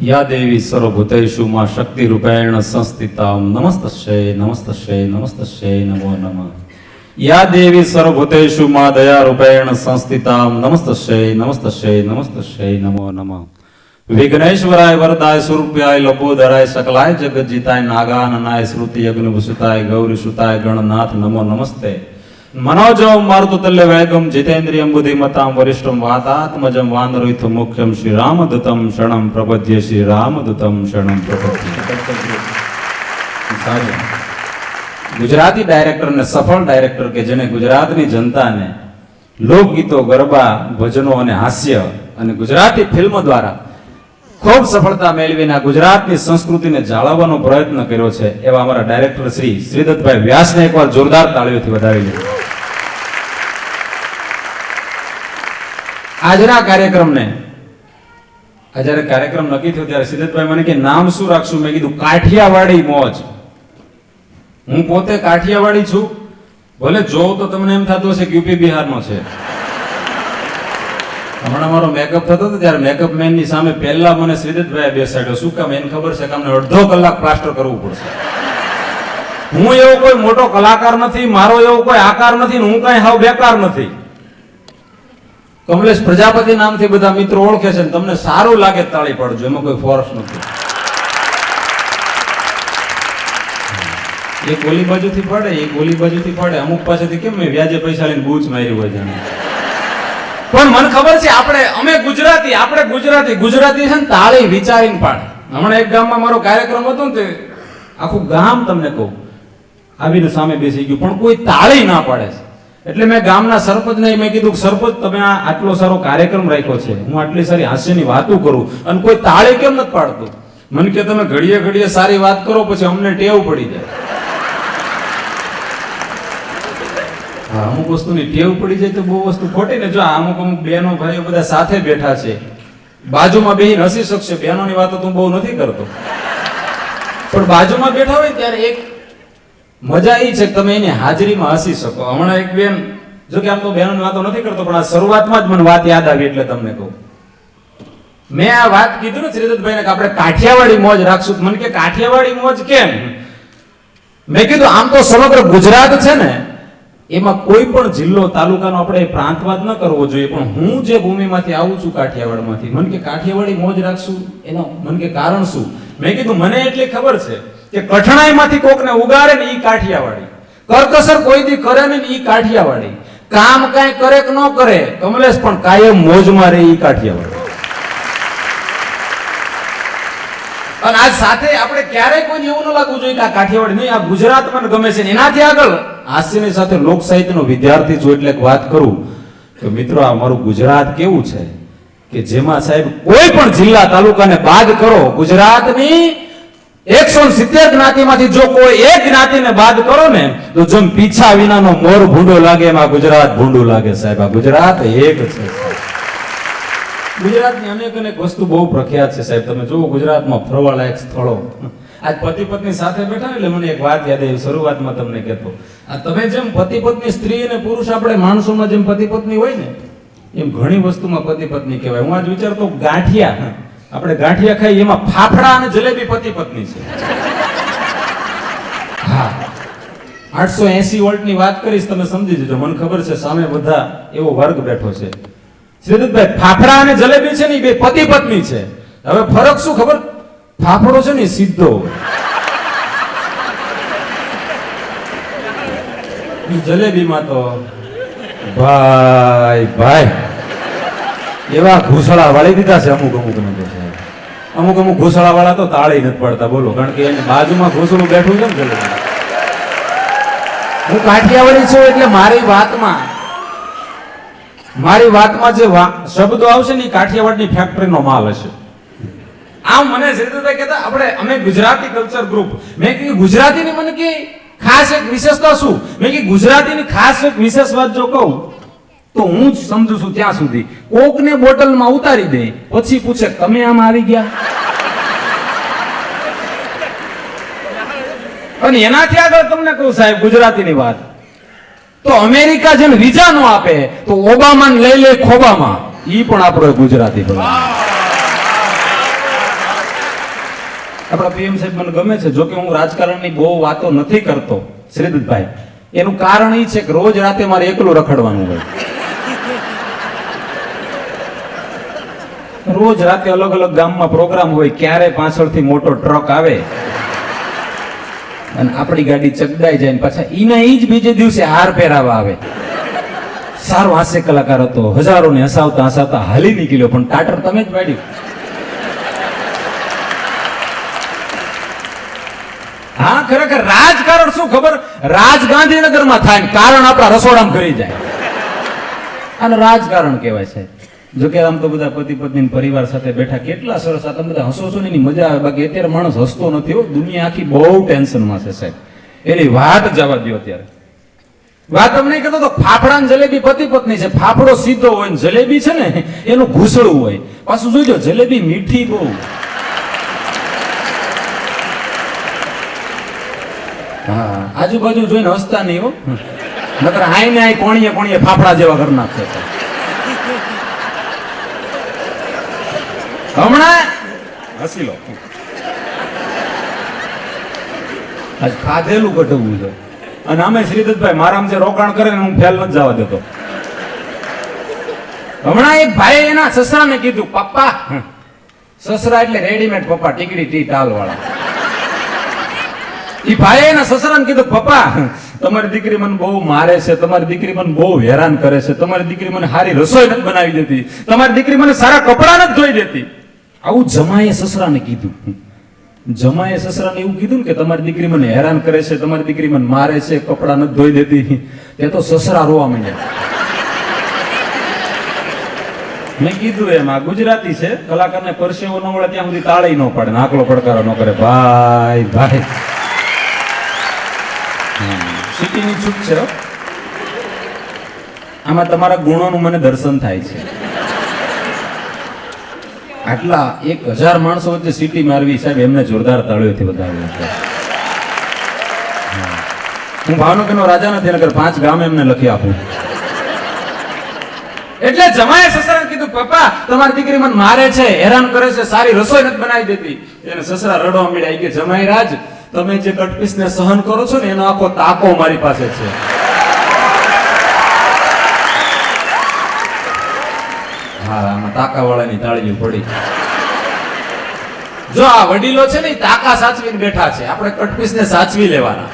या देवी सर्वभूतेषु मां शक्तिरूपेण संस्थितां नमस्तस्यै नमस्तस्यै नमस्तस्यै नमो नमः। या देवी सर्वभूतेषु मां दयारूपेण संस्थितां नमस्तस्यै नमस्तस्यै नमस्तस्यै नमो नमः। विघ्नेश्वराय वरदाय स्वरूपाय लंबोदराय सकलाय जगज्जिताय नागाननाय श्रुति यज्ञभूषिताय गौरीसुताय गणनाथ नमो नमस्ते। मनोजवं मारुततुल्य वेगं जितेन्द्रियं बुद्धिमतां वरिष्ठं वातात्मजं वानरयुथं मुख्यं श्रीरामदूतं शरणं प्रपद्ये श्रीरामदूतं शरणं प्रपद्ये। गुजराती डायरेक्टर ने सफल डायरेक्टर के जेने गुजरातनी जनताने લોકગીતો ગરબા ભજનો અને હાસ્ય અને ગુજરાતી ફિલ્મ દ્વારા ખૂબ સફળતા મેળવીને ગુજરાતની સંસ્કૃતિને જાળવવાનો પ્રયત્ન કર્યો છે એવા અમારા ડાયરેક્ટર શ્રી શ્રીદત્તભાઈ વ્યાસને એકવાર જોરદાર તાળીઓથી વધાવી લો। આજના કાર્યક્રમને જ્યારે કાર્યક્રમ નક્કી થયો ત્યારે શ્રીદત્તભાઈ મને કે નામ શું રાખશું? મેં કીધું કાઠિયાવાડી મોજ। હું પોતે કાઠિયાવાડી છું, ભલે જોઉં તો તમને એમ થતું હશે કે યુપી બિહારનો છે। હમણાં મારો મેકઅપ થતો હતો ત્યારે મેકઅપ મેન ની સામે પહેલા મને શ્રીદત્તભાઈ બેસાડ્યો। શું કામ? એને ખબર છે કે અમને અડધો કલાક પ્લાસ્ટર કરવું પડશે। હું એવો કોઈ મોટો કલાકાર નથી, મારો એવો કોઈ આકાર નથી, હું કઈ હાવ બેકાર નથી। કમલેશ પ્રજાપતિ નામથી બધા મિત્રો ઓળખે છે, તમને સારું લાગે તાળી પાડજો, એમાં કોઈ ફોર્સ નથી। એક ઓલી બાજુથી પડે, એક ઓલી બાજુથી પડે, અમુક પાસેથી કેમ મેં વ્યાજે પૈસા લઈને બૂચ મારી હોય જાણે। પણ મને ખબર છે અમે ગુજરાતી છે ને તાળી વિચારીને પાડે। હમણાં એક ગામમાં મારો કાર્યક્રમ હતો ને તે આખું ગામ તમને કહું આવીને સામે બેસી ગયું, પણ કોઈ તાળી ના પાડે છે। એટલે મેં ગામના સરપંચને મેં કીધું કે સરપંચ તમે આટલો સારો કાર્યક્રમ રાખ્યો છે, હું આટલી સારી હાસ્યની વાતો કરું અને કોઈ તાળી કેમ નથી પાડતું? મને કે તમે ઘડીએ ઘડીએ સારી વાત કરો પછી અમને ટેવ પડી જાય। હા, અમુક વસ્તુની ટેવ પડી જાય તો બહુ વસ્તુ ખોટી ને। જો અમુક બહેનો ભાઈઓ બધા સાથે બેઠા છે, બાજુમાં બેહીને હસી શકશે, બહેનોની વાતો તો બહુ નથી કરતો, પણ બાજુમાં બેઠા હોય ત્યારે એક મજા એ છે કે તમે એની હાજરીમાં હસી શકો। હમણાં એક બેન, જો કે આમ તો બહેનોની વાતો નથી કરતો, પણ આ શરૂઆતમાં જ મને વાત યાદ આવી એટલે તમને કહું। મેં આ વાત કીધું ને શ્રીદત્તભાઈને કે આપણે કાઠિયાવાડી મોજ રાખશું, મને કે કાઠિયાવાડી મોજ કેમ? મેં કીધું આમ તો સમગ્ર ગુજરાત છે ને, એમાં કોઈ પણ જિલ્લો તાલુકાનો આપણે પ્રાંતવાદ ન કરવો જોઈએ, પણ હું જે ભૂમિમાંથી આવું છું કાઠિયાવાડમાંથી, મને કે કાઠિયાવાડી મોજ રાખશું, એનો મને કે કારણ શું? મેં કીધું મને એટલી ખબર છે કે કઠણાઈમાંથી કોકને ઉગારે ને ઈ કાઠિયાવાડી, કરકસર કોઈ દી કરે ને ઈ કાઠિયાવાડી, કામ કાંઈ કરે કે ન કરે કમલેશ પણ કાયમ મોજમાં રહે ઈ કાઠિયાવાડી। અને આજ સાથે આપણે ક્યારેય કોઈને એવું ન લાગવું જોઈએ કે આ કાઠિયાવાડી નહીં, આ ગુજરાત મને ગમે છે। એનાથી આગળ હાસ્યની સાથે લોક સાહિત્યનો વિદ્યાર્થી છું એટલે વાત કરું કે મિત્રો આ મારું ગુજરાત કેવું છે કે જેમાં સાહેબ કોઈ પણ જિલ્લા તાલુકાને બાદ કરો, ગુજરાતની 170 જ્ઞાતિમાંથી જો કોઈ એક જ્ઞાતિને બાદ કરો ને તો જેમ પીછા વિનાનો મોર ભૂંડો લાગે એમાં ગુજરાત ભૂંડું લાગે સાહેબ। આ ગુજરાત એક છે। ગુજરાતની અનેક વસ્તુ બહુ પ્રખ્યાત છે સાહેબ। તમે જુઓ ગુજરાતમાં ફરવાલાયક સ્થળો, આજ પતિ પત્ની સાથે બેઠા ને એટલે મને એક વાત યાદ આવી, શરૂઆતમાં તમને કહેતો, આ તમે જેમ પતિ પત્ની, સ્ત્રી અને પુરુષ આપણે માણસોમાં જેમ પતિ પત્ની હોય ને એમ ઘણી વસ્તુમાં પતિ પત્ની કહેવાય। હું આજ વિચારતો ગાંઠિયા, આપણે ગાંઠિયા ખાઈ એમાં ફાફડા અને જલેબી પતિ પત્ની છે। હા, 880 વોલ્ટની વાત કરીશ તમે સમજી જજો, મને ખબર છે સામે બધા એવો વર્ગ બેઠો છે। શ્રીદત્તભાઈ ફાફડા અને જલેબી છે ને બે પતિ પત્ની છે। હવે ફરક શું ખબર? ફાફડો છે ને સીધો, જલેબીમાં તો ભાઈ એવા ઘૂસળા વાળી દીધા છે અમુક ઘૂસળા વાળા તો તાળી નથી પાડતા, બોલો, કારણ કે એની બાજુમાં ઘૂસળું બેઠું છે ને જલેબી। હું કાઠિયાવાડી છું એટલે મારી વાતમાં જે શબ્દો આવશે ને એ કાઠિયાવાડની ફેક્ટરીનો માલ હશે। આમ મને શ્રીદત્તભાઈ કહેતા અમે ગુજરાતી કલ્ચર ગ્રુપ, મેં કીધું ગુજરાતીની મને કે ખાસ એક વિશેષતા શું? મેં કીધું ગુજરાતીની ખાસ એક વિશેષ વાત જો કહું તો હું જ સમજુ છું ત્યાં સુધી, કોકને બોટલમાં ઉતારી દે પછી પૂછે તમે આમ આવી ગયા, અને એનાથી આગળ તમને કહું સાહેબ ગુજરાતીની વાત તો અમેરિકા જેમ વિઝા નો આપે તો ઓબામા લઈ લે ખોબામાં, ઈ પણ આપણો ગુજરાતી બોલે। આપણા પીએમ સાહેબ મને ગમે છે, જોકે હું રાજકારણની બહુ વાતો નથી કરતો શ્રીદત્તભાઈ. એનું કારણ એ છે કે રોજ રાતે મારે એકલું રખડવાનું હોય. રોજ રાતે અલગ અલગ ગામમાં પ્રોગ્રામ હોય, ક્યારે પાછળથી મોટો ટ્રક આવે અને આપણી ગાડી ચગડાઈ જાય, પાછા ઈના ઈ જ બીજે દિવસે હાર પહેરાવા આવે. સારો હાસ્ય કલાકાર હતો, હજારોને હસાવતા હસાવતા હાલી નીકળ્યો, પણ ટાટર તમે જ પાડ્યું. હા, ખરેખર રાજકારણ શું ખબર, રાજ ગાંધીનગરમાં થાય ને કારણ આપણા રસોડામાં કરી જાય, અને રાજકારણ કહેવાય છે. જોકે આમ તો બધા પતિ પત્ની પરિવાર સાથે બેઠા કેટલા સરસ, આ તમે બધા હસો છો ને એની મજા આવે. બાકી અત્યારે માણસ હસતો નથી હો, દુનિયા આખી બહુ ટેન્શનમાં છે સાહેબ. એની વાત જવા દો. અત્યારે વાત તમને નહીં કહેતો તો ફાફડા ને જલેબી પતિ પત્ની છે. ફાફડો સીધો હોય ને જલેબી છે ને એનું ઘૂસડું હોય. પાછું જોઈજો જલેબી મીઠી બહુ. હા, આજુબાજુ જોઈને હસતા નહીં હો, નકર આઈ ને આઈ કોણીએ કોણીએ ફાફડા જેવા કરી નાખશે. હમણાં હસી લો, આજ ખાધેલું કઢવું છે. અને આમે શ્રીદત્તભાઈ મારામાં જે રોકાણ કરે ને હું ફેલ નથી જવા દેતો. હમણાં એક ભાઈ એના સસરાને કીધું, પપ્પા, સસરા એટલે રેડીમેડ પપ્પા, ટીકડી ટી ટાલ વાળા. ઈ ભાઈ એના સસરાને કીધું, પપ્પા, તમારી દીકરી મને બહુ મારે છે, તમારી દીકરી મને બહુ હેરાન કરે છે, તમારી દીકરી મને સારી રસોઈ નથી બનાવી દેતી, તમારી દીકરી મને સારા કપડા નથી ધોઈ દેતી. આવું જમાએ સસરાને કીધું. જમાએ સસરાને એવું કીધું કે તમારી દીકરી મને હેરાન કરે છે, તમારી દીકરી મને મારે છે, કપડા નથી ધોઈ દેતી. તે તો સસરા રોવા માંડ્યા. મેં કીધું એમ આ ગુજરાતી છે, કલાકારને પરસેવો ન મળે ત્યાં સુધી તાળી ન પાડે, આકલો પડકારો ન કરે. ભાઈ ભાઈ, સિટીની છૂટ છે. આમાં તમારા ગુણોનું મને દર્શન થાય છે. આટલા 1000 માણસો વચ્ચે સિટી મારવી સાહેબ, એમને જોરદાર તાળીઓથી વધાવ્યું છે. હું ભાવનગરનો રાજા નથી, નગર 5 ગામ એમને લખી આપું. એટલે જમાએ સસરાને કીધું, પપ્પા, તમારી દીકરી મને મારે છે, હેરાન કરે છે, સારી રસોઈ નથી બનાવી દેતી. એને સસરા રડવા મળ્યા કે જમાઈ રાજ, તમે જે કટપીસને સહન કરો છો ને એનો આખો તાકો મારી પાસે છે. હા, આમાં તાકા વાળાની તાળીઓ પડી. જો આ વડીલો છે ને તાકા સાચવીને બેઠા છે, આપણે કટપીસને સાચવી લેવાના.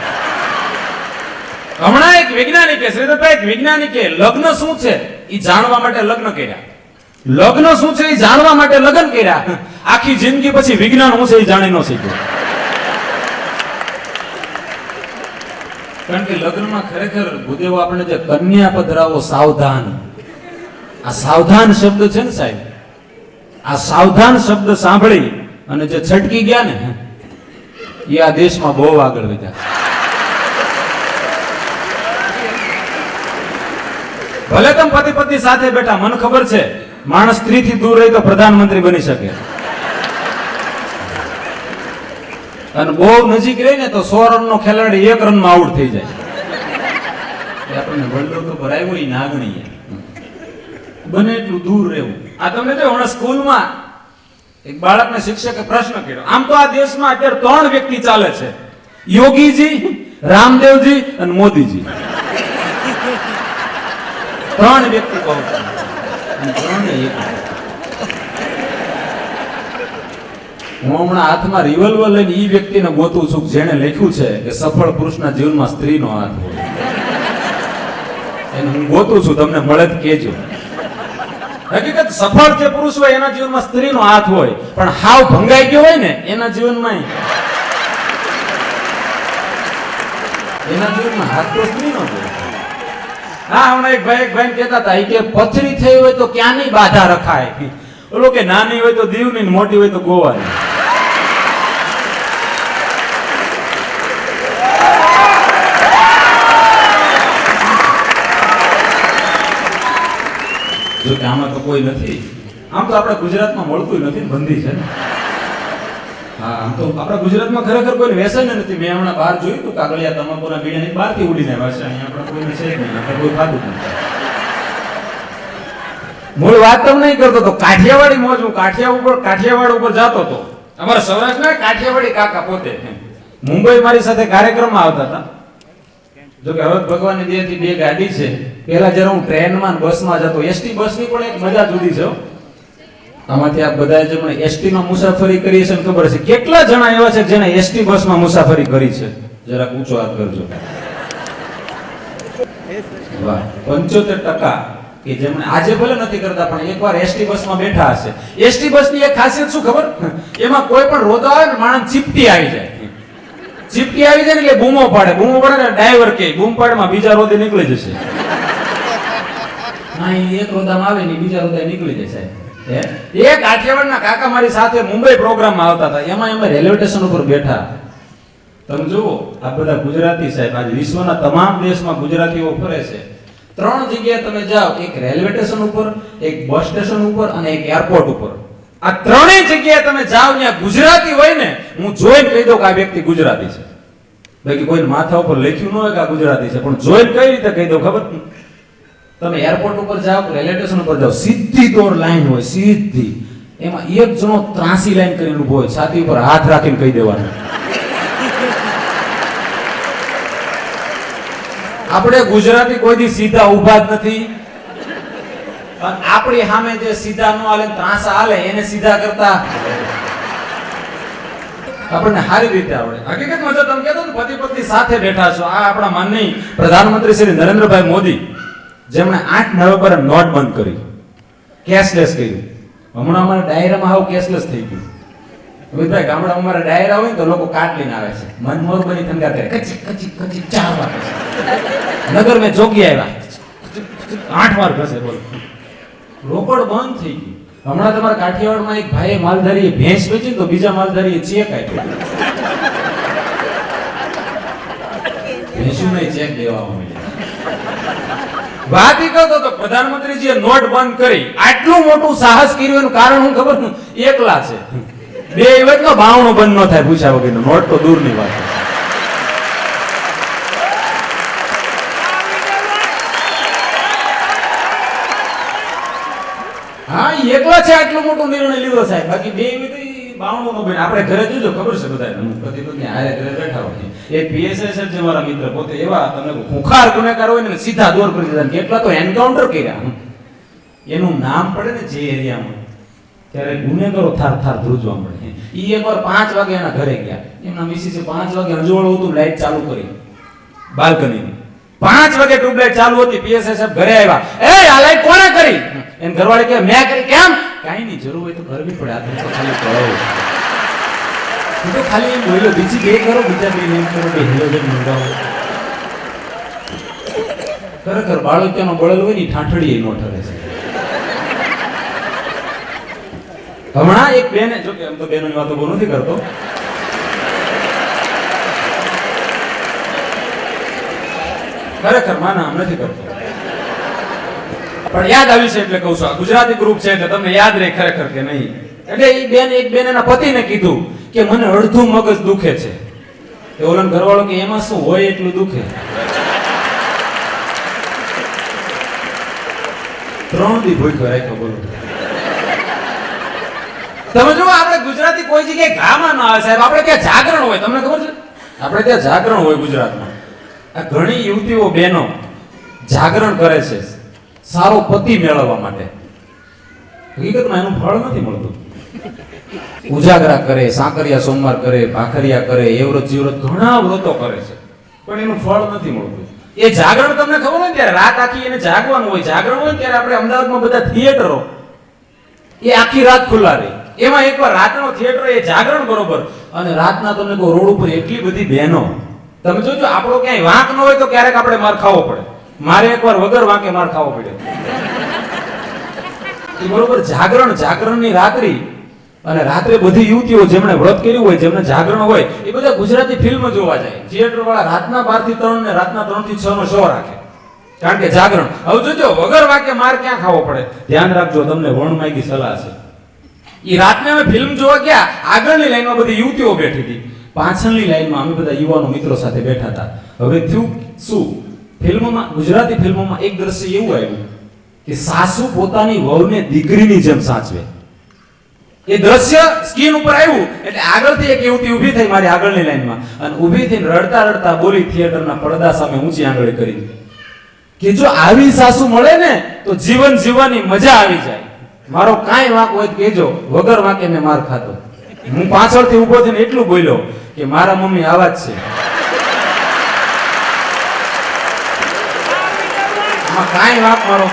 હમણાં એક વૈજ્ઞાનિકે, શ્રીદત્તભાઈ, એક વૈજ્ઞાનિકે લગ્ન શું છે એ જાણવા માટે લગ્ન કર્યા. લગ્ન શું છે એ જાણવા માટે લગ્ન કર્યા. આખી જિંદગી પછી વિજ્ઞાન શું છે એ જાણી ન શીખ્યું. કારણ કે લગ્નમાં ખરેખર ભૂદેવો આપણે જે કન્યા પધરાવો સાવધાન, આ સાવધાન શબ્દ છે ને સાહેબ, આ સાવધાન શબ્દ સાંભળી અને જે છટકી ગયા ને એ આ દેશમાં બહુ આગળ વધ્યા. ભલે તમે પતિ પત્ની સાથે બેઠા, મને ખબર છે માણસ સ્ત્રીથી દૂર રહી તો પ્રધાનમંત્રી બની શકે, અને બહુ નજીક રહી ને તો 100 રનનો ખેલાડી 1 રનમાં આઉટ થઈ જાય. આપણને વલ્લો તો ભરાયો એ નાગણી, બને એટલું દૂર રહેવું. આ તમે જો હમણાં સ્કૂલમાં એક બાળકને શિક્ષકે પ્રશ્ન કર્યો. આમ તો આ દેશમાં અત્યારે 3 વ્યક્તિ ચાલે છે, યોગીજી, રામદેવજી અને મોદીજી. 3 વ્યક્તિ બહુ ચાલે. હું હમણાં હાથમાં રિવોલ્વર લઈને ઈ વ્યક્તિને ગોતું છું જેને લખ્યું છે કે સફળ પુરુષના જીવનમાં સ્ત્રીનો હાથ હોય. એને હું ગોતું છું, તમને મળે તો કહેજો. હકીકત સફળ જે પુરુષ હોય એના જીવનમાં સ્ત્રીનો હાથ હોય, પણ હાવ ભંગાઈ ગયો હોય ને એના જીવનમાં હાથ તો સ્ત્રીનો જ હોય. હા, હમણાં એક ભાઈ કહેતા હતા કે પથરી થઈ હોય તો ક્યાંની બાધા રખાય. ઓલો કે નાની હોય તો દીવની, મોટી હોય તો ગોવાની. જો કે આમાં તો કોઈ નથી. આમ તો આપણે ગુજરાતમાં મળતું નથી, બંધી છે ને. હા, આમ તો આપણા ગુજરાતમાં ખરેખર કોઈને વેચાય નથી. મેં હમણાં બહાર જોયું હતું કાગળિયા તમાકુના બીડાની બહારથી ઉડીને આવ્યા છે. અહીંયા આપણે કોઈને છે જ નહીં, આપણે કોઈ ખાધું જ નથી. મૂળ વાત તો નહીં કરતો તો કાઠિયાવાડી મોજ. હું કાઠિયાવાડ ઉપર જતો હતો અમારા સૌરાષ્ટ્રના કાઠિયાવાડી કાકા પોતે મુંબઈ મારી સાથે કાર્યક્રમમાં આવતા હતા. જો કે હવે ભગવાનની દયાથી બે ગાડી છે. પહેલા જ્યારે હું ટ્રેનમાં બસમાં જતો, એસટી બસની પણ એક મજા જુદી છે. આમાંથી આપ બધા જે પણ એસટી માં મુસાફરી કરી છે ખબર છે કેટલા જણા એવા છે જેને એસટી બસમાં મુસાફરી કરી છે? જરાક ઊંચો હાથ કરજો. વાહ, 75% કે જેમણે આજે ભલે નથી કરતા પણ એકવાર એસટી બસમાં બેઠા હશે. એસટી બસની એક ખાસિયત શું ખબર? એમાં કોઈ પણ રોદા આવે ને માણસ ચીપટી આવી જાય. ચીપટી આવી જાય ને એટલે બૂમો પાડે ને ડ્રાઈવર કે બૂમ પાડમાં બીજા રોદે નીકળી જશે. હા, એક રોદામાં આવે ને બીજા રોદે નીકળી જશે. એક કાઠિયાવાડના કાકા મારી સાથે મુંબઈ પ્રોગ્રામમાં આવતા હતા. એમાં અમે રેલવે સ્ટેશન ઉપર બેઠા. તમે જુઓ, આ બધા ગુજરાતી સાહેબ આજે વિશ્વના તમામ દેશમાં ગુજરાતીઓ ફરે છે. 3 જગ્યાએ તમે જાઓ, એક રેલવે સ્ટેશન ઉપર, એક બસ સ્ટેશન ઉપર અને એક એરપોર્ટ ઉપર. આ ત્રણેય જગ્યાએ તમે જાઓ ત્યાં ગુજરાતી હોય ને, હું જોઈને કહી દઉં કે આ વ્યક્તિ ગુજરાતી છે. બાકી કોઈ માથા ઉપર લખ્યું ન હોય કે આ ગુજરાતી છે, પણ જોઈને કઈ રીતે કહી દઉં ખબર? તમે એરપોર્ટ ઉપર જાઓ, રેલવે સ્ટેશન ઉપર જાઓ, સીધી દોર લાઈન હોય, સીધી. એમાં એક જણો ત્રાસી લાઈન કરીને ઉભો હોય, છાતી ઉપર હાથ રાખીને કહી દેવાનું. આપણે ગુજરાતી કોઈ દી સીધા ઊભા જ નથી. આપણી સામે જે સીધા નો હાલે ત્રાસા હાલે એને સીધા કરતા આપણને સારી રીતે આવડે. હકીકતમાં જો તમે કહેતો ને પતિ પત્ની સાથે બેઠા છો, આ આપણા માનનીય પ્રધાનમંત્રી શ્રી નરેન્દ્રભાઈ મોદી, જેમણે 8 નવેમ્બરે નોટ બંધ કરી, કેશલેસ કર્યું. હમણાં અમારા ડાયરામાં આવું કેશલેસ થઈ ગયું. અમિતભાઈ, ગામડામાં અમારા ડાયરા હોય ને તો લોકો કાર્ડ લઈને આવે છે, મનમોર બની થંગા કરે, કચી કચી કચી 4 વાર. નગર મેં જોગી આવ્યા 8 વાર ઘસે. બોલ, રોકડ બંધ થઈ ગયું. હમણાં તમારા કાઠિયાવાડમાં એક ભાઈએ માલધારીએ ભેંસ વેચી તો બીજા માલધારીએ ચેક આપ્યો. ભેંસુને ચેક દેવામાં મળ્યા. વાત ઈ કરતો તો પ્રધાનમંત્રીજીએ નોટ બંધ કરી. આટલું મોટું સાહસ કર્યું એનું કારણ હું ખબર? એકલા છે. બે વખતનો બાવણો બંધ ન થાય પૂછ્યા વગર. નોટ તો દૂરની વાત છે. હા, એકલા છે આટલું મોટો નિર્ણય લીધો સાહેબ. બાકી બે બાવણો નો બેન. આપણે ઘરે જોજો, ખબર છે બધાને, પતિ પત્ની હારે ઘરે બેઠા હોય. એક પીએસઆઈ સાહેબ છે મારા મિત્ર, પોતે એવા તમને ખુખાર ગુનેગાર હોય ને સીધા દોર કરી દીધા. કેટલા તો એન્કાઉન્ટર કર્યા. એનું નામ પડે ને જે એરિયામાં, ત્યારે ગુનેગારો થાર થાર ધ્રુજવા મળે. ઈ એકવાર 5 વાગે એના ઘરે ગયા. એમના મિસિસે 5 વાગે અંજોળું હતું, લાઈટ ચાલુ કરી બાલ્કનીની. 5 વાગે ટ્યુબલાઈટ ચાલુ હતી. પીએસઆઈ સાહેબ ઘરે આવ્યા. એ આ લાઈટ કોણે કરી? એન ઘરવાળી કે મેં કરી. કેમ? કાઈ નહીં, જરૂર હોય તો કરવી પડે. આ તો ખાલી કરો. હું તો ખાલી એમ બોલ્યો, બીજી બે કરો, બીજા બે એમ કરો, બે હેલોજન મંગાવો. ખરેખર બાળકનો બળેલ હોય ને ઠાઠડીએ નો ઠરે છે. હમણાં એક બેને, જો કે એમ તો બેનોની વાતો બહુ નથી કરતો, ખરેખર માના નથી કરતો, પણ યાદ આવી છે એટલે કહું છું. આ ગુજરાતી ગ્રુપ છે એટલે તમને યાદ રહે ખરેખર કે નહીં. એટલે એ બેન, એક બેન એના પતિને કીધું કે મને અડધું મગજ દુખે છે. એ ઓલન ઘરવાળો કે એમાં શું હોય એટલું દુખે? 3 દી ભૂખ્યો રાખ્યો. બોલો, તમે જો આપણે ગુજરાતી કોઈ જગ્યાએ ગામાં ના આવે સાહેબ. આપણે ત્યાં જાગરણ હોય, તમને ખબર છે? આપણે ત્યાં જાગરણ હોય ગુજરાતમાં. આ ઘણી યુવતીઓ બહેનો જાગરણ કરે છે સારો પતિ મેળવવા માટે. હકીકતમાં એનું ફળ નથી મળતું. ઉજાગરા કરે, સાકરિયા સોમવાર કરે, ભાખરિયા કરે, એવ્રત જીવ્રત ઘણા વ્રતો કરે છે, પણ એનું ફળ નથી મળતું. એ જાગરણ તમને ખબર હોય ત્યારે રાત આખી એને જાગવાનું હોય. જાગરણ હોય ત્યારે આપણે અમદાવાદમાં બધા થિયેટરો એ આખી રાત ખુલ્લા રહે. એમાં એકવાર રાતનો થિયેટર એ જાગરણ બરોબર, અને રાતના તમને કહો રોડ ઉપર એટલી બધી બહેનો. તમે જોજો, આપણો ક્યાંય વાંક ન હોય તો ક્યારેક આપણે માર ખાવો પડે. મારે એકવાર વગર વાંકે માર ખાવો પડ્યો. એ બરોબર જાગરણની રાત્રિ. અને રાત્રે બધી યુવતીઓ જેમણે વ્રત કર્યું હોય, જેમને જાગરણ હોય, એ બધા ગુજરાતી ફિલ્મ જોવા જાય. થિયેટર વાળા રાતના 12 થી 3 ને રાતના 3 થી 6 નો શો રાખે, કારણ કે જાગરણ. હવે જોજો, વગર વાંકે માર ક્યાં ખાવો પડે. ધ્યાન રાખજો, તમને વણમાગી સલાહ છે. એ રાતને અમે ફિલ્મ જોવા ગયા, આગળની લાઈનમાં બધી યુવતીઓ બેઠી હતી, પાછળની લાઈનમાં અમે બધા યુવાનો મિત્રો સાથે બેઠા હતા. હવે થયું શું? ફિલ્મોમાં, ગુજરાતી ફિલ્મોમાં એક દ્રશ્ય એવું આવ્યું કે સાસુ પોતાની વહુને દીકરીની જેમ સાચવે. એ દ્રશ્ય સ્ક્રીન ઉપર આવ્યું એટલે આગળથી એક યુવતી ઊભી થઈ મારી આગળની લાઈનમાં અને ઊભી થઈને રડતા રડતા બોલી થિયેટરના પડદા સામે ઊંચી આંગળી કરી કે જો આવી સાસુ મળે ને તો જીવન જીવવાની મજા આવી જાય. મારો કાંઈ વાંક હોય તો કહેજો, વગર વાંકે મેં માર ખાતો. હું પાછળથી ઊભો થઈને એટલું બોલ્યો કે મારા મમ્મી આવા જ છે. આમાં કાંઈ વાંક મારો.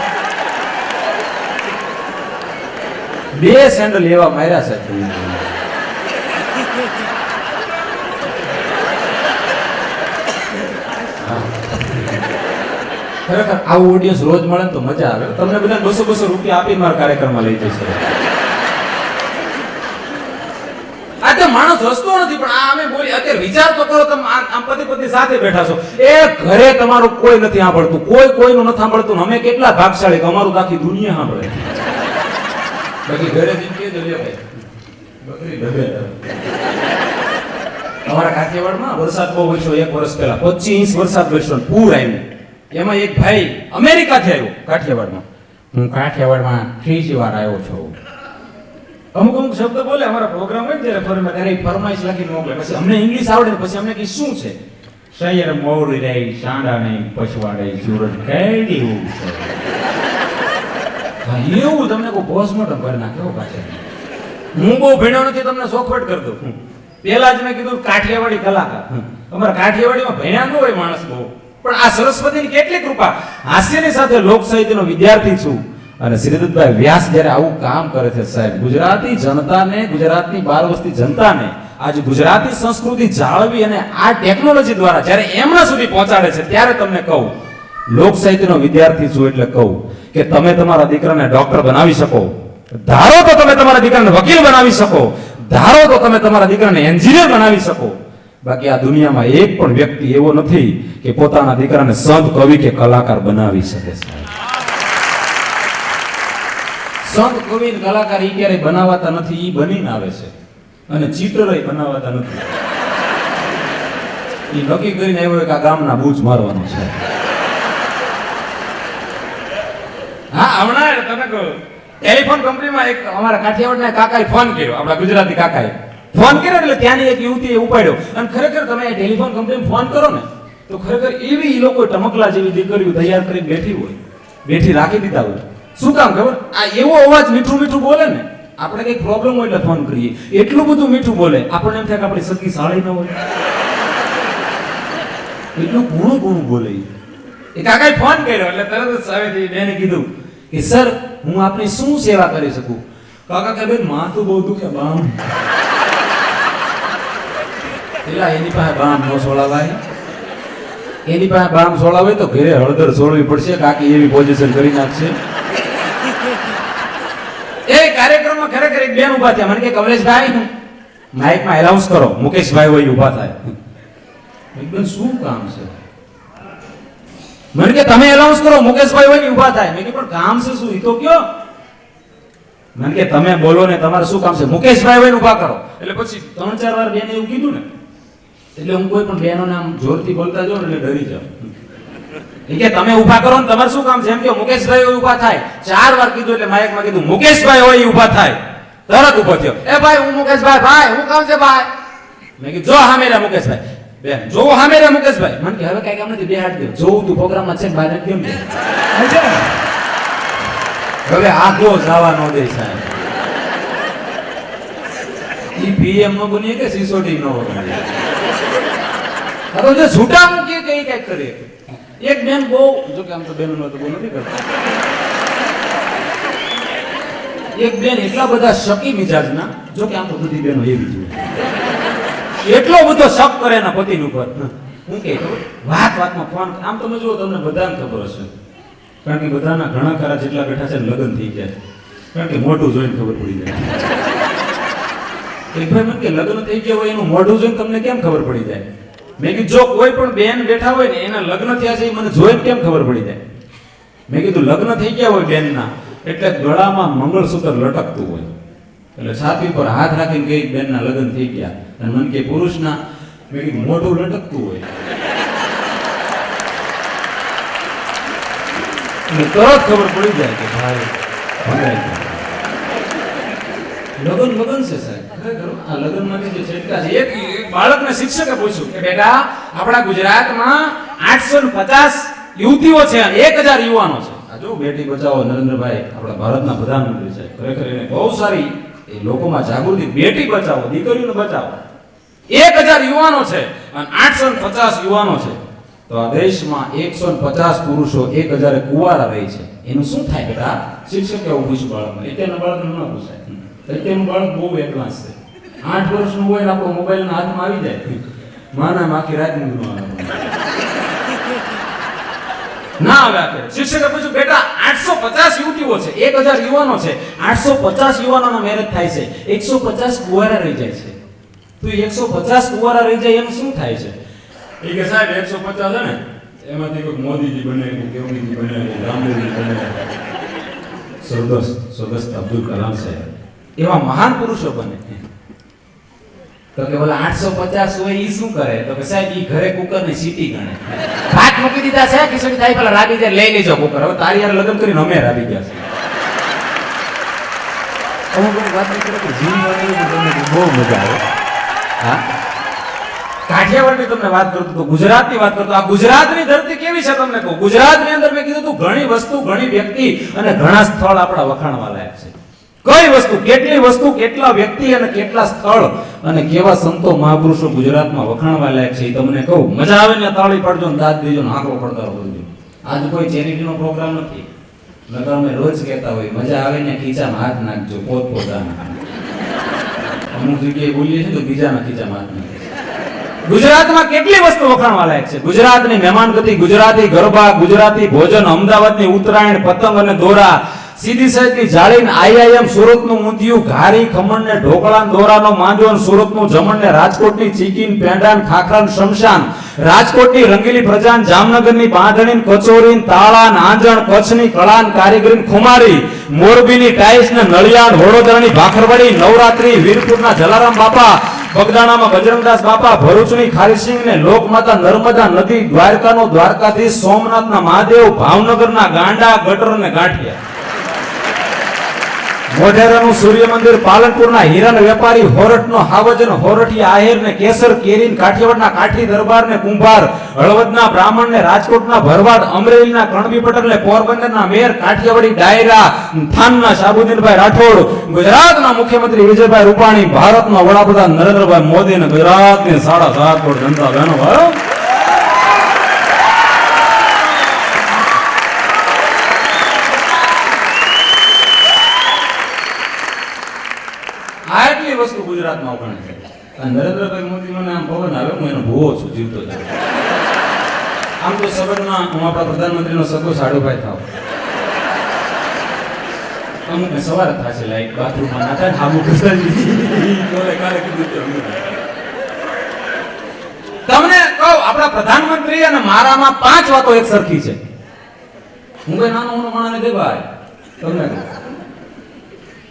2 સેન્ડલ એવા માર્યા છે. ખરેખર આવું ઓડિયન્સ રોજ મળે ને તો મજા આવે. તમને બધા 200 રૂપિયા આપી મારા કાર્યક્રમમાં લઈ જશે. આ તો માણસ હસતો નથી પણ આ અમે બોલી અત્યારે વિચાર તો કરો. તમે આમ પતિ પત્ની સાથે બેઠા છો, એ ઘરે તમારું કોઈ નથી સાંભળતું, કોઈનું નથી સાંભળતું. અમે કેટલા ભાગશાળી કે અમારું આખી દુનિયા સાંભળે. બાકી ઘરે જઈને કે જો ભાઈ બકરી ડબે અમારા કાઠિયાવાડમાં વરસાદ બહુ વરસ્યો. 1 વર્ષ પહેલા 25 ઇંચ વરસાદ વરસ્યો, પૂર આવ્યું. એમાં એક ભાઈ અમેરિકાથી આવ્યો કાઠિયાવાડમાં. હું કાઠિયાવાડમાં 3 વાર આવ્યો છું. અમુક શબ્દ બોલે અમારા પ્રોગ્રામ હોય ત્યારે ત્યારે ફરમાઈશ લખીને મોકલે. પછી અમને ઇંગ્લિશ આવડે ને પછી અમને કઈ શું છે શહેર મોરી રહી સાંડા નહીં પછવાડે સૂરજ કેડી એવું છે. એવું તમને કોઈ પોસ્ટમોર્ટમ કરી નાખે. હું બહુ ભણ્યો નથી, તમને સોખવટ કરી દઉં. પેલા જ મેં કીધું કાઠિયાવાડી કલાકાર. અમારા કાઠિયાવાડીમાં ભણ્યા ન હોય માણસ બહુ, પણ આ સરસ્વતીની કેટલી કૃપા. હાસ્યની સાથે લોક સાહિત્યનો વિદ્યાર્થી છું અને શ્રીદત્તભાઈ વ્યાસ જ્યારે આવું કામ કરે છે સાહેબ, ગુજરાતી જનતાને, ગુજરાતની 12 વસ્તી જનતાને આજે ગુજરાતી સંસ્કૃતિ જાળવી અને આ ટેકનોલોજી દ્વારા જ્યારે એમના સુધી પહોંચાડે છે, ત્યારે તમને કહું લોક સાહિત્યનો વિદ્યાર્થી છું એટલે કહું કે તમે તમારા દીકરાને ડોક્ટર બનાવી શકો, ધારો તો તમે તમારા દીકરાને વકીલ બનાવી શકો, ધારો તો તમે તમારા દીકરાને એન્જિનિયર બનાવી શકો. બાકી આ દુનિયામાં એક પણ વ્યક્તિ એવો નથી કે પોતાના દીકરાને સંત, કવિ કે કલાકાર બનાવી શકે. સંત, કવિ, કલાકાર ઈ ક્યારેય બનાવાતા નથી, ઈ બનીને આવે છે. અને ચિત્રય બનાવાતા નથી. ઈ નક્કી કરીને આવ્યો કે આ ગામના બૂચ મારવાનો છે. હા, હમણાં તમે કહો ટેલિફોન કંપનીમાં એક અમારા કાઠિયાવાડના કાકાએ ફોન કર્યો, આપણા ગુજરાતી કાકાએ ફોન કર્યો એટલે ત્યાંની એક યુવતીએ ઉપાડ્યો. અને ખરેખર તમે ટેલિફોન કંપનીમાં ફોન કરો ને તો ખરેખર એવી ઈ લોકો ટમકલા જેવી દીકરીઓ તૈયાર કરીને બેઠી હોય, બેઠી રાખી દીધા હોય. શું કામ ખબર? આ એવો અવાજ મીઠું મીઠું બોલે ને, આપણે કઈક પ્રોબ્લેમ હોય એટલે ફોન કરીએ, એટલું બધું મીઠું બોલે આપણને એમ થાય કે આપણી સગી સાળી ન હોય, એટલું ઘણું બોલે. એ કાકાએ ફોન કર્યો એટલે તરત જ સાવેથી બેને કીધું કે સર હું આપની શું સેવા કરી શકું? કાકા કે બેન માથું બહુ દુખે બામ. પેલા એની પાસે બામ ન સોળાવાય, એની પાસે બામ સોળાવે તો ઘરે હળદર સોળવી પડશે, કાકી એવી પોઝિશન કરી નાખશે. એ કાર્યક્રમમાં ખરેખર એક બેન ઉભા થયા. મને કે કમલેશભાઈ માઇકમાં એનાઉન્સ કરો, મુકેશભાઈ હોય ઉભા થાય. એકદમ શું કામ છે? મને કે તમે એનાઉન્સ કરો, મુકેશભાઈ હોય ને ઉભા થાય. મેં કે પણ કામ છે શું? ઈ તો કયો. મને કે તમે બોલો ને, તમારે શું કામ છે? મુકેશભાઈ હોય ને ઉભા કરો. એટલે પછી 3-4 વાર બેને એવું કીધું ને એટલે હું કોઈ પણ બેનોને આમ જોરથી બોલતા જાઉં એટલે ડરી જાઉં. એ કે તમે ઉભા કરો ને, તમારે શું કામ છે? એમ કે મુકેશભાઈ હોય ઉભા થાય. 4 વાર કીધું એટલે માઇકમાં કીધું મુકેશભાઈ હોય ઉભા થાય. તરત ઉભો થયો. એ ભાઈ હું મુકેશભાઈ, ભાઈ હું કામ છે ભાઈ? મેં કીધું જો હા મેરા મુકેશભાઈ. બેન જો હા મેરા મુકેશભાઈ. મને કે હવે કઈ કામ નથી, બે હાથ દે. જોઉં તું પ્રોગ્રામમાં છે ને બહાર કેમ છે? હવે આખો જવા નો દે સાહેબ. ઈ પીએમ નો બની કે સિસોટી નો બની. હવે જો છૂટા મૂકી કે કઈક કરીએ. એક બેન બહુ, જો કે આમ તો બેનો તો બહુ નથી કરતા. એક બેન એટલા બધા શકી મિજાજના, જો કે આમ તો બધી બેનો એવી જ હોય, એટલો બધો શક કરે એના પતિની ઉપર. હું કે વાતમાં ફોન આમ તમે જુઓ, તમને બધાને ખબર હશે, કારણ કે બધાના ઘણા ખરા જેટલા બેઠા છે લગ્ન થઈ ગયા, કારણ કે મોઢું જોઈને ખબર પડી જાય. એક ભાઈ મને કે લગ્ન થઈ ગયા હોય એનું મોઢું જોઈને તમને કેમ ખબર પડી જાય? મેં કીધું જો કોઈ પણ બેન બેઠા હોય ને એના લગ્ન થયા છે એ મને જોઈને કેમ ખબર પડી જાય? મેં કીધું લગ્ન થઈ ગયા હોય બેનના એટલે ગળામાં મંગળસૂત્ર લટકતું હોય, એટલે છાતી પર હાથ રાખીને કઈ બેનના લગ્ન થઈ ગયા. અને મને કે પુરુષના, મેં કીધું મોઢું લટકતું હોય એટલે તરત ખબર પડી જાય કે ભાઈ ભગાઈ ગયા. લગન લગન છે સાહેબ, ખરેખર આ લગનમાંથી જે છેટકા છે. એક બાળકને શિક્ષકે પૂછ્યું કે બેટા આપણા ગુજરાતમાં 850 યુવતીઓ છે અને 1000 યુવાનો છે. આ જો બેટી બચાવો નરેન્દ્રભાઈ આપણા ભારતના પ્રધાનમંત્રી છે, ખરેખર એને બહુ સારી એ લોકોમાં જાગૃતિ, બેટી બચાવો, દીકરીઓને બચાવો. 1000 યુવાનો છે અને 850 યુવાનો છે, તો આ દેશમાં 150 પુરુષો 1000 કુંવારા રહી છે. એનું શું થાય બેટા? શિક્ષકે એવું પૂછ્યું બાળકને. અત્યારના બાળકને ન પૂછાય. અત્યારનું બાળક બહુ એડવાન્સ છે. 8 વર્ષનું હોય ને આપણો મોબાઈલના હાથમાં આવી જાય, માના આખી રાત ઊંઘ ના આવે આખરે. શિક્ષકે પૂછ્યું બેટા 850 યુવતીઓ છે, 1000 યુવાનો છે, 850 યુવાનોના મેરેજ થાય છે, 150 કુંવારા રહી જાય છે. તો 150 કુંવારા રહી જાય એનું શું થાય છે? એ કે સાહેબ 150 છે ને એમાંથી કોઈ મોદીજી બને, કોઈ કેવડીજી બને, રામદેવજી બને, સ્વર્ગસ્થ અબ્દુલ કલામ સાહેબ એવા મહાન પુરુષો બને. તો કે બોલા 850 હોય ઈ શું કરે? તો કે સાહેબ ઈ ઘરે કુકરની સીટી ગણે. ભાત મૂકી દીધા છે, ખીચડી થાય પેલા રાબી જાય, લઈ લેજો કુકર. હવે તારી યાર લગ્ન કરીને અમે રાબી ગયા છે. અમુક વાત નહીં કરે કે જીવ તમને બહુ મજા આવે. હા, કાઠિયાવાડની તમને વાત કરતો તો, ગુજરાતની વાત કરતો. આ ગુજરાતની ધરતી કેવી છે તમને કહું. ગુજરાતની અંદર મેં કીધું તું ઘણી વસ્તુ, ઘણી વ્યક્તિ અને ઘણા સ્થળ આપણા વખાણવા લાયક છે. કઈ વસ્તુ, કેટલી વસ્તુ, કેટલા વ્યક્તિ અને કેટલા સ્થળ અને કેવા સંતો મહાપુરુષો ગુજરાતમાં વખાણવા લાયક છે એ તમને કહું. મજા આવે ને તાળી પાડજો ને દાદ દેજો ને આંકડો પડતા રહેજો. આજ કોઈ ચેરિટીનો પ્રોગ્રામ નથી. નકર અમે રોજ કહેતા હોય મજા આવે ને ખીચામાં હાથ નાખજો પોતપોતાના. અમુક જગ્યાએ બોલીએ છીએ તો બીજાના ખીચામાં હાથ નાખજો. ગુજરાતમાં કેટલી વસ્તુ વખાણવા લાયક છે. ગુજરાતની મહેમાનગતિ, ગુજરાતી ગરબા, ગુજરાતી ભોજન, અમદાવાદની ઉત્તરાયણ, પતંગ અને દોરા, સીધી સાઈડની જાળીન આઈઆઈએમ, સુરતનું ઊંધિયું, ઘારી, ખમણ ને ઢોકળા, દોરાનો માંજો, સુરતનું જમણ ને રાજકોટની ચીકીન, પેંડાન, ખાખરાન, શમશાન, રાજકોટની રંગીલી પ્રજાન, જામનગરની બાંધણીન, કચોરીન, તાળાન, આંજણ, કચ્છની કળાન, કારીગરીન, ખુમારી, મોરબીની ટાઈસ ને નળિયાણ, વડોદરાની ભાખરવડી, નવરાત્રી, વીરપુરના જલારામ બાપા, બગદાણામાં બજરંગદાસ બાપા, ભરૂચની ખારીસિંગ ને લોકમાતા નર્મદા નદી, દ્વારકાનો દ્વારકાધીશ, સોમનાથના મહાદેવ, ભાવનગરના ગાંડા, ગટર ને ગાંઠિયા, મોઢેરાનું સૂર્ય મંદિર, પાલનપુરના હીરાન વેપારી, હોરઠનો હાવજન, હોરઠી આહેર ને કેસર કેરીન, કાઠિયાવાડના કાઠી દરબાર ને કુંભાર, હળવદના બ્રાહ્મણ ને રાજકોટના ભરવાડ, અમરેલીના કણબી પટેલ ને પોરબંદરના મેયર, કાઠિયાવાડી ડાયરા, થાનના શાબુદ્દીનભાઈ રાઠોડ, ગુજરાતના મુખ્યમંત્રી વિજયભાઈ રૂપાણી, ભારતના વડાપ્રધાન નરેન્દ્રભાઈ મોદી ને ગુજરાતની 7.5 કરોડ જનતા બહેનો ભાઈઓ. આટલી વસ્તુ ગુજરાતમાં વખાણે છે. નરેન્દ્રભાઈ મોદી મને આમ પવન આવે, હું એનો ભૂવો છું, જીવતો છું. આમ તો સબંધમાં હું આપણા પ્રધાનમંત્રીનો સગો સાડુભાઈ થાવ. અમુક સવારે થશે લાઈક બાથરૂમમાં ના થાય આમુક તમને કહું આપણા પ્રધાનમંત્રી અને મારામાં 5 વાતો એક સરખી છે. હું કઈ નાનો માણસ નથી ભાઈ, તમને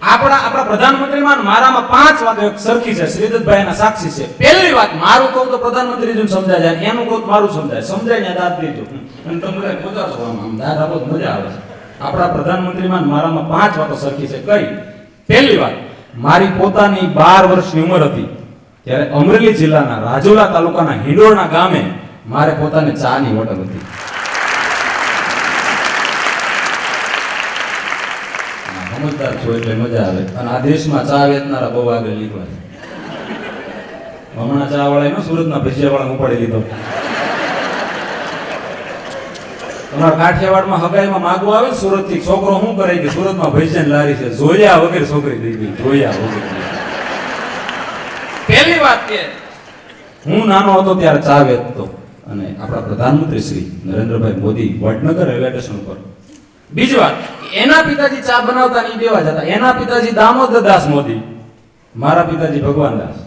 આપણા પ્રધાનમંત્રીમાં મારામાં 5 વાતો એક સરખી છે. શ્રીદત્તભાઈ એના સાક્ષી છે. પહેલી વાત, મારું કહું તો પ્રધાનમંત્રી જોઈને સમજાય જાય, એનું કહું મારું સમજાય ને દાદ દેજો અને તમે પોતાશો આમ દાદ આપો મજા આવે છે. આપણા પ્રધાનમંત્રીમાં મારામાં 5 વાતો સરખી છે. કઈ? પહેલી વાત, મારી પોતાની 12 વર્ષની ઉંમર હતી ત્યારે અમરેલી જિલ્લાના રાજુલા તાલુકાના હિંડોળના ગામે મારે પોતાની ચાની હોટલ હતી. સમજદાર છો એટલે મજા આવે. અને આ દેશમાં ચા વેચનારા બહુ આગળ નીકળે છે. હમણાં ચા વાળા સુરતના ભજીયા વાળા ઉપાડી લીધો. તમારા કાઠિયાવાડમાં હગાઈમાં માગવું આવે ને સુરત થી, છોકરો શું કરે કે સુરતમાં ભજીયાની લારી છે, જોયા વગર છોકરી થઈ ગઈ, જોયા વગર. પહેલી વાત કે હું નાનો હતો ત્યારે ચા વેચતો અને આપણા પ્રધાનમંત્રી શ્રી નરેન્દ્રભાઈ મોદી વડનગર રેલવે સ્ટેશન ઉપર. બીજી વાત, એના પિતાજી ચા બનાવતા નહીં દેવા જતા. એના પિતાજી દામોદર દાસ મોદી, મારા પિતાજી ભગવાન દાસ.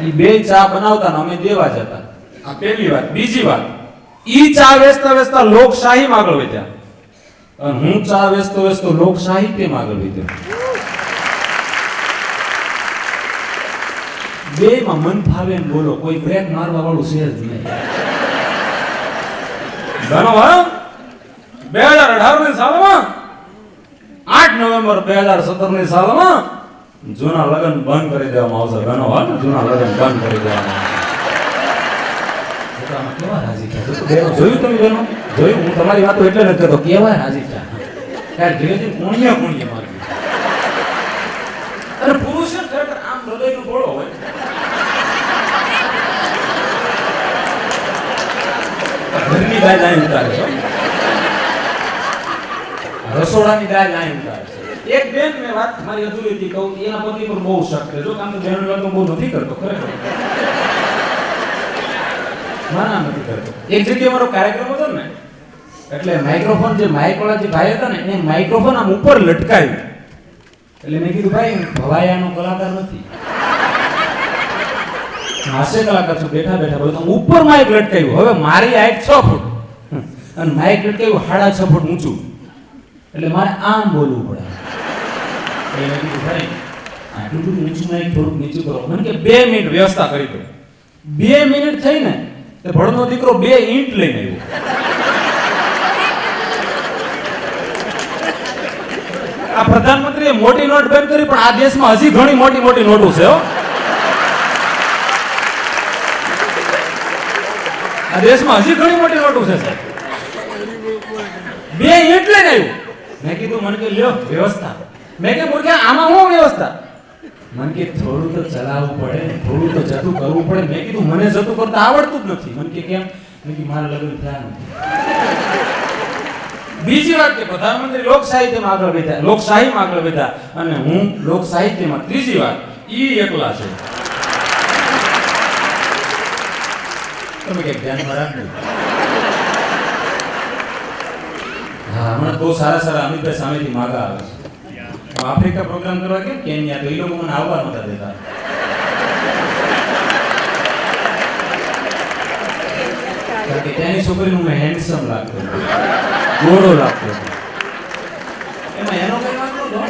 એ બે ચા બનાવતા ને અમે દેવા જતા. આ પહેલી વાત. બીજી વાત, ઈ ચા વેચતા વેચતા લોકશાહીમાં આગળ વધ્યા અને હું ચા વેચતો વેચતો લોકસાહિત્યમાં આગળ વધ્યો. બેમાં મન ફાવે એમ બોલો, કોઈ બ્રેક મારવા વાળું છે જ નહીં. ઘણો 2018 ની સાલમાં 8 નવેમ્બર 2017 સાલમાં જૂના લગ્ન બંધ કરી દેવામાં આવશે. ઘણો હાલ જૂના લગ્ન બંધ કરી દેવામાં આવશે. કેવા રાજી થયા જોયું તમે બેનો? જોયું? હું તમારી વાતો એટલે નથી કરતો, કેવા રાજી થયા. ત્યારે ધીરે ધીરે કોણીએ મારી. અને પુરુષ ખરેખર આમ હૃદયનો ગોળો હોય. ઘરની દાય લાઈન ઉતારે છે, રસોડાની દાય લાઈન ઉતારે છે. એક બેન મેં વાત મારી અધૂરી હતી કહું, એના પતિ પર બહુ શક છે. જો કામ તો બેન વાત બહુ નથી કરતો ખરેખર, ના નથી કરતો. એક જગ્યાએ મારો કાર્યક્રમ હતો ને, એટલે માઇક્રોફોન જે માઇક વાળા જે ભાઈ હતા ને, એને માઇક્રોફોન આમ ઉપર લટકાવ્યું. એટલે મેં કીધું ભાઈ હું ભવાયાનો કલાકાર નથી, હાસ્ય કલાકાર છું. બેઠા બેઠા બોલું ઉપર માઇક લટકાવ્યું. હવે મારી હાઈટ 6 ફૂટ અને માઇક લટકાવ્યું 6.5 ફૂટ ઊંચું, એટલે મારે આમ બોલવું પડે. એટલે મેં કીધું ભાઈ આટલું બધું ઊંચું માઇક થોડુંક નીચું કરો. મને કે 2 મિનિટ વ્યવસ્થા કરી દો. 2 મિનિટ થઈ ને તે ભણનો દીકરો 2 ઈંટ લઈને આવ્યો. આ પ્રધાનમંત્રીએ મોટી નોટ બંધ કરી, પણ આ દેશમાં હજી ઘણી મોટી મોટી નોટો છે. આ દેશમાં હજી ઘણી મોટી નોટો છે સાહેબ. 2 ઈંટ લઈને આવ્યો. મેં કીધું, મને કે લ્યો વ્યવસ્થા. મેં કે મૂર્ખા આમાં હું વ્યવસ્થા? મને કે થોડું તો ચલાવવું પડે ને, થોડું તો જતું કરવું પડે. મેં કીધું મને જતું કરતા આવડતું જ નથી. મને કે કેમ? મેં કીધું મારા લગ્ન થયા નથી. બીજી વાત કે પ્રધાનમંત્રી લોક સાહિત્યમાં આગળ વધ્યા, લોકશાહીમાં આગળ વધ્યા, અને હું લોક સાહિત્યમાં. ત્રીજી વાત, ઈ એકલા છે. તમે કે ધ્યાનમાં રાખજો. હા, હમણાં બહુ સારા અમિતભાઈ સામેથી માગા આવે છે. આફ્રિકા પ્રોગ્રામ કરવા કેમ કેન્યા, તો એ લોકો મને આવવા નતા દેતા. કારણ કે ત્યાંની છોકરીનું મેં હેન્ડસમ લાગતો, ગોળો લાગતો. એમાં એનો કઈ વાંધો નહોતો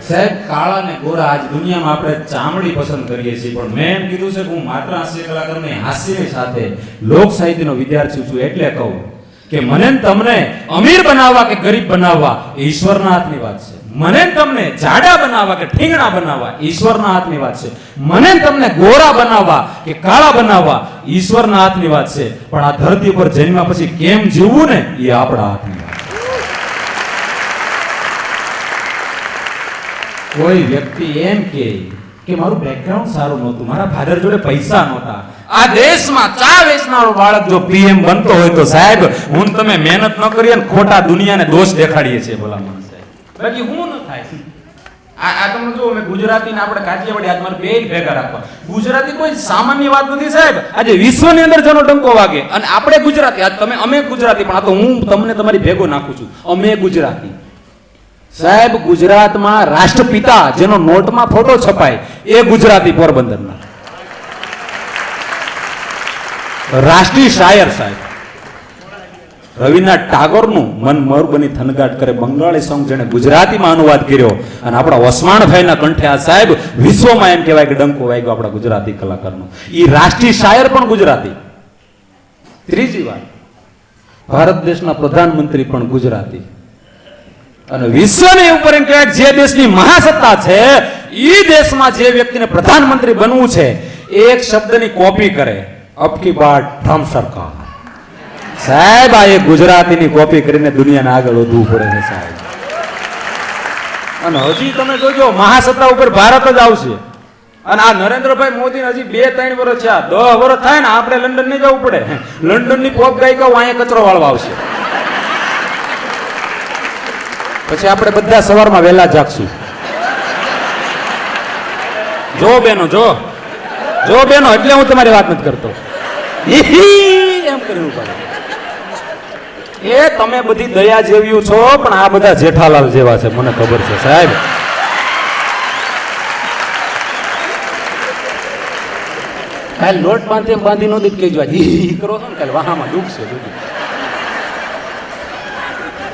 સાહેબ. કાળા ને ગોરા આજ દુનિયામાં આપણે ચામડી પસંદ કરીએ છીએ, પણ મેં એમ કીધું છે કે હું માત્ર હાસ્ય કલાકાર નહીં, હાસ્યની સાથે લોક સાહિત્યનો વિદ્યાર્થી છું. એટલે કહું કે મને તમને અમીર બનાવવા કે ગરીબ બનાવવા એ ઈશ્વરના હાથની વાત છે. મને તમને જાડા બનાવવા કે ઠીંગણા બનાવવા ઈશ્વરના હાથની વાત છે. મને તમને ગોરા બનાવવા કે કાળા બનાવવા ઈશ્વરના હાથની વાત છે. પણ આ ધરતી પર જન્મ્યા પછી કેમ જીવવું ને એ આપણા હાથની વાત. કોઈ વ્યક્તિ એમ કે મારું બેકગ્રાઉન્ડ સારું નહોતું, મારા ફાધર જોડે પૈસા નહોતા. આ દેશમાં ચા વેચનારો બાળક જો પીએમ બનતો હોય તો સાહેબ હું તમે મહેનત ન કરીએ ને ખોટા દુનિયાને દોષ દેખાડીએ છીએ ભલામણ સાહેબ. બાકી હું ન થાય. આ તમે જો મેં ગુજરાતી ને આપણે કાઠિયાવાડી આજ મારે બે ભેગા રાખવા. ગુજરાતી કોઈ સામાન્ય વાત નથી સાહેબ. આજે વિશ્વની અંદર જેનો ડંકો વાગે અને આપણે ગુજરાતી, આજ તમે અમે ગુજરાતી, પણ આ તો હું તમને તમારી ભેગો નાખું છું. અમે ગુજરાતી સાહેબ. ગુજરાતમાં રાષ્ટ્રપિતા જેનો નોટમાં ફોટો છપાય એ ગુજરાતી પોરબંદરના. રાષ્ટ્રીય શાયર સાહેબ રવિનાથ ટાગોરનું મન મોર બની થનગાટ કરે બંગાળી સોંગ જેને ગુજરાતીમાં અનુવાદ કર્યો અને આપણા ઓસમાણભાઈના કંઠે આ સાહેબ વિશ્વમાં એમ કહેવાય કે ડંકો વાગ્યો આપણા ગુજરાતી કલાકારનો. ઈ રાષ્ટ્રીય શાયર પણ ગુજરાતી. ત્રીજી વાત, ભારત દેશના પ્રધાનમંત્રી પણ ગુજરાતી. અને વિશ્વની ઉપર એમ કહેવાય જે દેશની મહાસત્તા છે ઈ દેશમાં જે વ્યક્તિને પ્રધાનમંત્રી બનવું છે એક શબ્દની કોપી કરે, અબકી બાર ટ્રમ્પ સરકાર. સાહેબ આ એક ગુજરાતીની કોપી કરીને દુનિયાને આગળ વધવું પડે છે સાહેબ. અને હજી તમે જોજો મહાસત્તા ઉપર ભારત જ આવશે. અને આ નરેન્દ્રભાઈ મોદી હજી 2-3 વર્ષ છે, 10 વર્ષ થાય ને આપણે લંડન નહીં જવું પડે. લંડન ની પોપ ગાયિકાઓ અહીંયા કચરો વાળવા આવશે. પછી આપણે બધા સવારમાં વહેલા જાગશું. જો બેનો જો બેનો, એટલે હું તમારી વાત નથી કરતો. એમ કર્યું પડે. એ તમે બધી દયા જેવી છો, પણ આ બધા જેઠાલાલ જેવા છે, મને ખબર છે સાહેબ. કાલ લોટ બાંધી નો દીધ કહેજો કરો છો ને કાલ વાહામાં દુઃખ છે.